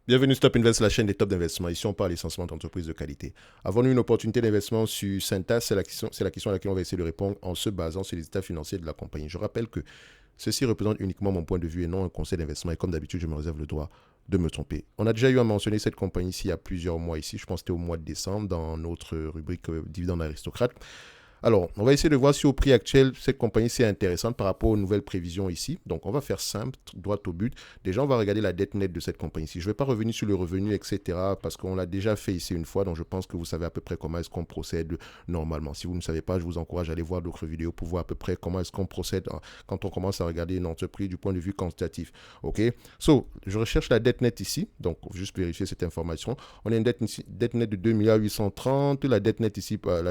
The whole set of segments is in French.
Bienvenue sur Top Invest, la chaîne des top d'investissement. Ici, on parle essentiellement d'entreprises de qualité. Avons-nous une opportunité d'investissement sur Cintas? C'est la question à laquelle on va essayer de répondre en se basant sur les états financiers de la compagnie. Je rappelle que ceci représente uniquement mon point de vue et non un conseil d'investissement. Et comme d'habitude, je me réserve le droit de me tromper. On a déjà eu à mentionner cette compagnie ici il y a plusieurs mois ici. Je pense que c'était au mois de décembre dans notre rubrique Dividende aristocrate. Alors, on va essayer de voir si au prix actuel, cette compagnie c'est intéressante par rapport aux nouvelles prévisions ici. Donc, on va faire simple, droit au but. Déjà, on va regarder la dette nette de cette compagnie ici. Je ne vais pas revenir sur le revenu, etc. parce qu'on l'a déjà fait ici une fois. Donc, je pense que vous savez à peu près comment est-ce qu'on procède normalement. Si vous ne savez pas, je vous encourage à aller voir d'autres vidéos pour voir à peu près comment est-ce qu'on procède quand on commence à regarder une entreprise du point de vue quantitatif. OK? So, je recherche la dette nette ici. Donc, juste vérifier cette information. On a une dette nette de 2,830 milliards. La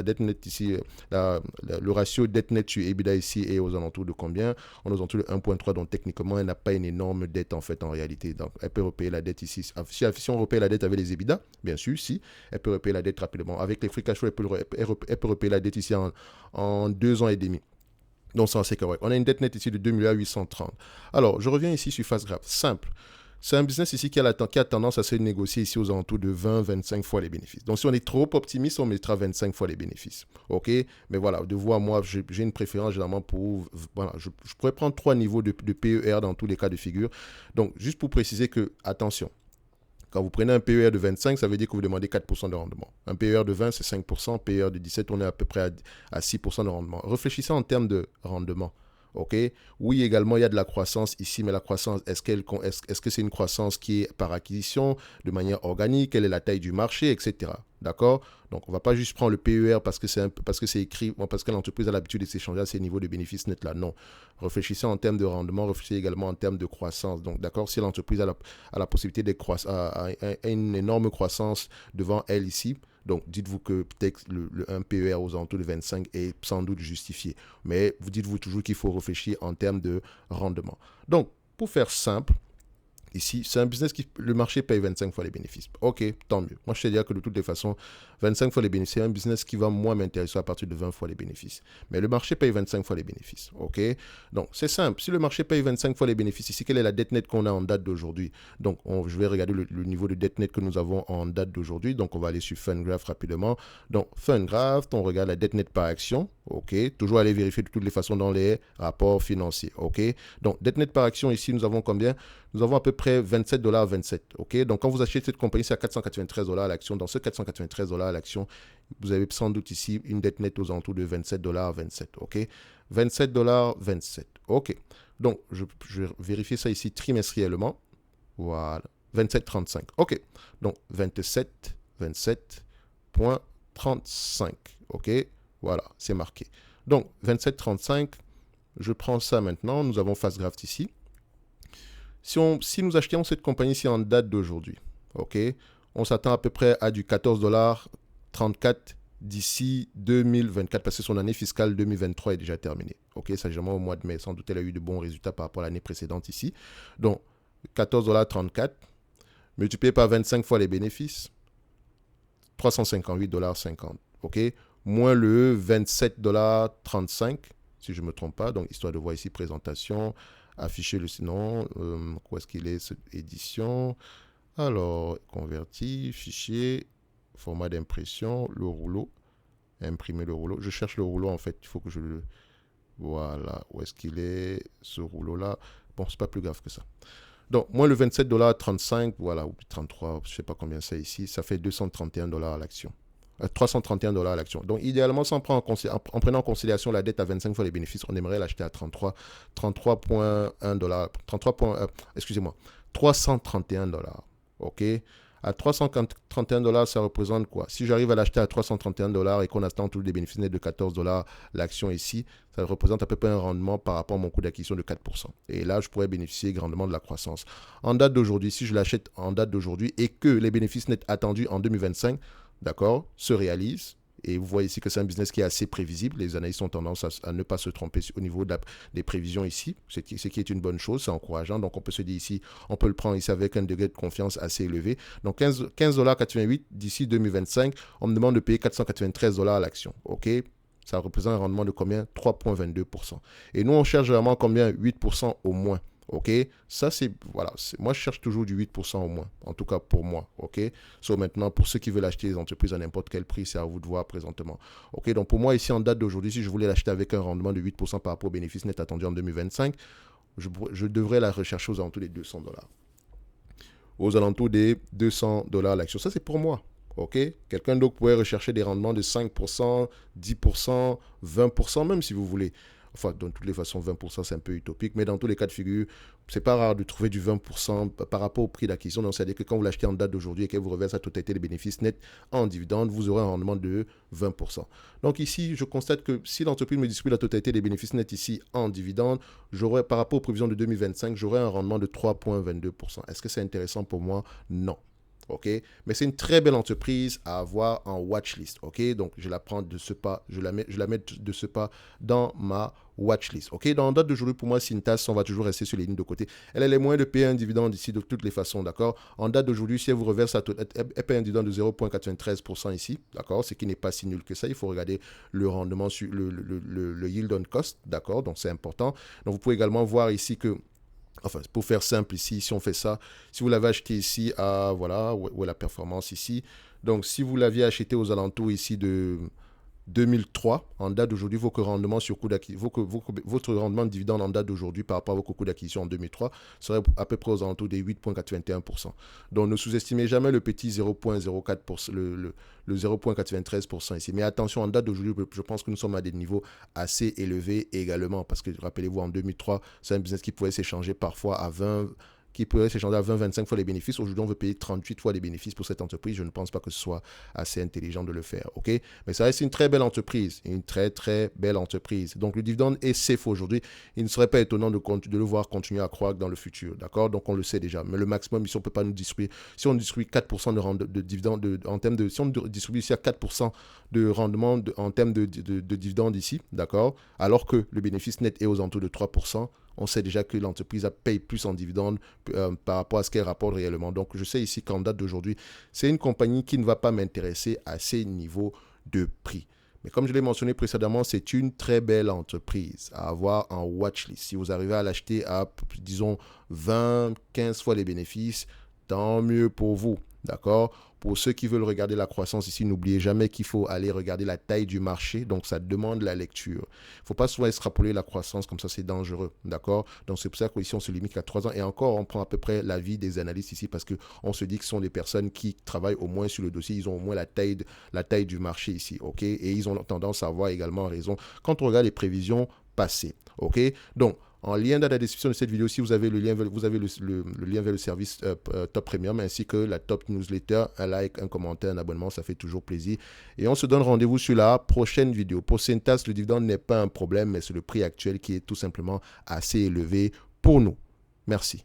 dette nette ici le ratio dette nette sur EBITDA ici est aux alentours de combien? On est aux alentours de 1,3, donc techniquement, elle n'a pas une énorme dette en fait en réalité. Donc, elle peut repayer la dette ici. Si on repaye la dette avec les EBITDA, bien sûr, si, elle peut repayer la dette rapidement. Avec les free cash flow, elle peut repayer la dette ici en 2 ans et demi. Donc, ça, c'est correct. On a une dette nette ici de 2,830 milliards. Alors, je reviens ici sur Fastgraph. Simple. C'est un business ici qui a tendance à se négocier ici aux alentours de 20-25 fois les bénéfices. Donc, si on est trop optimiste, on mettra 25 fois les bénéfices. OK? Mais voilà, de vous à moi, j'ai une préférence généralement pour. Voilà, je pourrais prendre 3 niveaux de PER dans tous les cas de figure. Donc, juste pour préciser que, attention, quand vous prenez un PER de 25, ça veut dire que vous demandez 4% de rendement. Un PER de 20, c'est 5%. PER de 17, on est à peu près à 6% de rendement. Réfléchissez en termes de rendement. OK? Oui, également, il y a de la croissance ici, mais la croissance, est-ce que c'est une croissance qui est par acquisition, de manière organique? Quelle est la taille du marché, etc. D'accord? Donc, on ne va pas juste prendre le PER parce que c'est écrit, parce que l'entreprise a l'habitude de s'échanger à ces niveaux de bénéfices nets là. Non. Réfléchissez en termes de rendement, réfléchissez également en termes de croissance. Donc, d'accord, si l'entreprise a la possibilité a une énorme croissance devant elle ici, donc, dites-vous que peut-être un PER aux alentours de 25 est sans doute justifié. Mais vous dites-vous toujours qu'il faut réfléchir en termes de rendement. Donc, pour faire simple, ici, c'est un business qui, le marché paye 25 fois les bénéfices. Ok, tant mieux. Moi, je te dis que de toutes les façons, 25 fois les bénéfices, c'est un business qui va moins m'intéresser à partir de 20 fois les bénéfices. Mais le marché paye 25 fois les bénéfices. Ok, donc c'est simple. Si le marché paye 25 fois les bénéfices, ici, quelle est la dette nette qu'on a en date d'aujourd'hui? Donc, je vais regarder le niveau de dette nette que nous avons en date d'aujourd'hui. Donc, on va aller sur FundGraph rapidement. Donc, FundGraph, on regarde la dette nette par action. Ok, toujours aller vérifier de toutes les façons dans les rapports financiers. Ok, donc dette nette par action, ici, nous avons combien? Nous avons à peu près 27,27 $. OK? Donc, quand vous achetez cette compagnie, c'est à 493 $ à l'action. Dans ce 493 $ à l'action, vous avez sans doute ici une dette nette aux alentours de 27,27 $. OK? 27,27 $. OK. Donc, je vais vérifier ça ici trimestriellement. Voilà. 27,35. OK. Donc, 27,35. OK? Voilà, c'est marqué. Donc, 27,35. Je prends ça maintenant. Nous avons Fastgraph ici. Si nous achetions cette compagnie ici en date d'aujourd'hui, ok, on s'attend à peu près à du 14,34 $ d'ici 2024 parce que son année fiscale 2023 est déjà terminée. Ok, sagement au mois de mai, sans doute elle a eu de bons résultats par rapport à l'année précédente ici. Donc 14,34 $ multiplié par 25 fois les bénéfices, 358,50 $. Ok, moins le 27,35 $, si je ne me trompe pas. Donc histoire de voir ici présentation. Afficher le sinon, où est-ce qu'il est cette édition? Alors, converti, fichier, format d'impression, le rouleau, imprimer le rouleau. Je cherche le rouleau en fait, il faut que je le. Voilà, où est-ce qu'il est ce rouleau-là? Bon, c'est pas plus grave que ça. Donc, moins le 27,35 $, voilà, ou 33, je sais pas combien c'est ici, ça fait 231 $ à l'action. 331 $ à l'action. Donc, idéalement, en prenant en considération la dette à 25 fois les bénéfices, on aimerait l'acheter à 33,1 $. Excusez-moi, 331 $. OK? À 331 $, ça représente quoi? Si j'arrive à l'acheter à 331 $ et qu'on attend tous les bénéfices nets de 14 $ l'action ici, ça représente à peu près un rendement par rapport à mon coût d'acquisition de 4%. Et là, je pourrais bénéficier grandement de la croissance. En date d'aujourd'hui, si je l'achète en date d'aujourd'hui et que les bénéfices nets attendus en 2025, d'accord, se réalisent. Et vous voyez ici que c'est un business qui est assez prévisible. Les analystes ont tendance à ne pas se tromper au niveau des prévisions ici, ce qui est une bonne chose, c'est encourageant. Donc on peut se dire ici, on peut le prendre ici avec un degré de confiance assez élevé. Donc 15,88 $ d'ici 2025, on me demande de payer 493 $ à l'action. OK? Ça représente un rendement de combien? 3,22%. Et nous, on cherche vraiment combien? 8% au moins. OK? Ça, c'est, voilà, moi, je cherche toujours du 8% au moins, en tout cas pour moi, OK? So, maintenant, pour ceux qui veulent acheter les entreprises à n'importe quel prix, c'est à vous de voir présentement. OK? Donc, pour moi, ici, en date d'aujourd'hui, si je voulais l'acheter avec un rendement de 8% par rapport au bénéfice net attendu en 2025, je devrais la rechercher aux alentours des $200. Aux alentours des $200 l'action. Ça, c'est pour moi. OK? Quelqu'un d'autre pourrait rechercher des rendements de 5%, 10%, 20%, même si vous voulez. Enfin, de toutes les façons, 20%, c'est un peu utopique, mais dans tous les cas de figure, c'est pas rare de trouver du 20% par rapport au prix d'acquisition. Donc, c'est-à-dire que quand vous l'achetez en date d'aujourd'hui et que vous reversez la totalité des bénéfices nets en dividende, vous aurez un rendement de 20%. Donc, ici, je constate que si l'entreprise me distribue la totalité des bénéfices nets ici en dividende, j'aurai, par rapport aux prévisions de 2025, j'aurai un rendement de 3,22%. Est-ce que c'est intéressant pour moi? Non. OK? Mais c'est une très belle entreprise à avoir en watchlist. OK? Donc, je la prends de ce pas, je la mets de ce pas dans ma watchlist. OK? Dans la date d'aujourd'hui, pour moi, Cintas, on va toujours rester sur les lignes de côté. Elle a les moyens de payer un dividende ici de toutes les façons. D'accord? En date d'aujourd'hui, si elle vous reverse, elle paye un dividende de 0,93% ici. D'accord? Ce qui n'est pas si nul que ça. Il faut regarder le rendement sur le yield on cost. D'accord? Donc, c'est important. Donc, vous pouvez également voir ici que enfin, pour faire simple ici, si on fait ça, si vous l'avez acheté ici à, voilà, où est la performance ici. Donc, si vous l'aviez acheté aux alentours ici de 2003, en date d'aujourd'hui, votre rendement de dividende en date d'aujourd'hui par rapport à vos coûts d'acquisition en 2003 serait à peu près aux alentours des 8,81%. Donc, ne sous-estimez jamais le petit 0,04%, le 0,93% ici. Mais attention, en date d'aujourd'hui, je pense que nous sommes à des niveaux assez élevés également parce que, rappelez-vous, en 2003, c'est un business qui pouvait s'échanger parfois à 20, qui pourrait s'échanger à 20-25 fois les bénéfices. Aujourd'hui, on veut payer 38 fois les bénéfices pour cette entreprise. Je ne pense pas que ce soit assez intelligent de le faire. OK? Mais ça reste une très belle entreprise. Une très, très belle entreprise. Donc, le dividende est safe aujourd'hui. Il ne serait pas étonnant de le voir continuer à croître dans le futur. D'accord? Donc, on le sait déjà. Mais le maximum, ici, on ne peut pas nous distribuer. Si on distribue 4% de dividende, en termes de. Si on distribue ici à 4% de rendement en termes de dividende ici, d'accord? Alors que le bénéfice net est aux alentours de 3%. On sait déjà que l'entreprise paye plus en dividendes par rapport à ce qu'elle rapporte réellement. Donc, je sais ici qu'en date d'aujourd'hui, c'est une compagnie qui ne va pas m'intéresser à ces niveaux de prix. Mais comme je l'ai mentionné précédemment, c'est une très belle entreprise à avoir en watchlist. Si vous arrivez à l'acheter à, disons, 20, 15 fois les bénéfices, tant mieux pour vous. D'accord? Pour ceux qui veulent regarder la croissance ici, n'oubliez jamais qu'il faut aller regarder la taille du marché. Donc, ça demande la lecture. Il ne faut pas souvent extrapoler la croissance, comme ça, c'est dangereux. D'accord? Donc, c'est pour ça qu'ici, on se limite à 3 ans. Et encore, on prend à peu près l'avis des analystes ici parce qu'on se dit que ce sont des personnes qui travaillent au moins sur le dossier. Ils ont au moins la taille du marché ici. OK? Et ils ont tendance à avoir également raison quand on regarde les prévisions passées. OK? Donc, en lien dans la description de cette vidéo, si vous avez le lien, le lien vers le service Top Premium ainsi que la Top Newsletter, un like, un commentaire, un abonnement, ça fait toujours plaisir. Et on se donne rendez-vous sur la prochaine vidéo. Pour Cintas, le dividende n'est pas un problème, mais c'est le prix actuel qui est tout simplement assez élevé pour nous. Merci.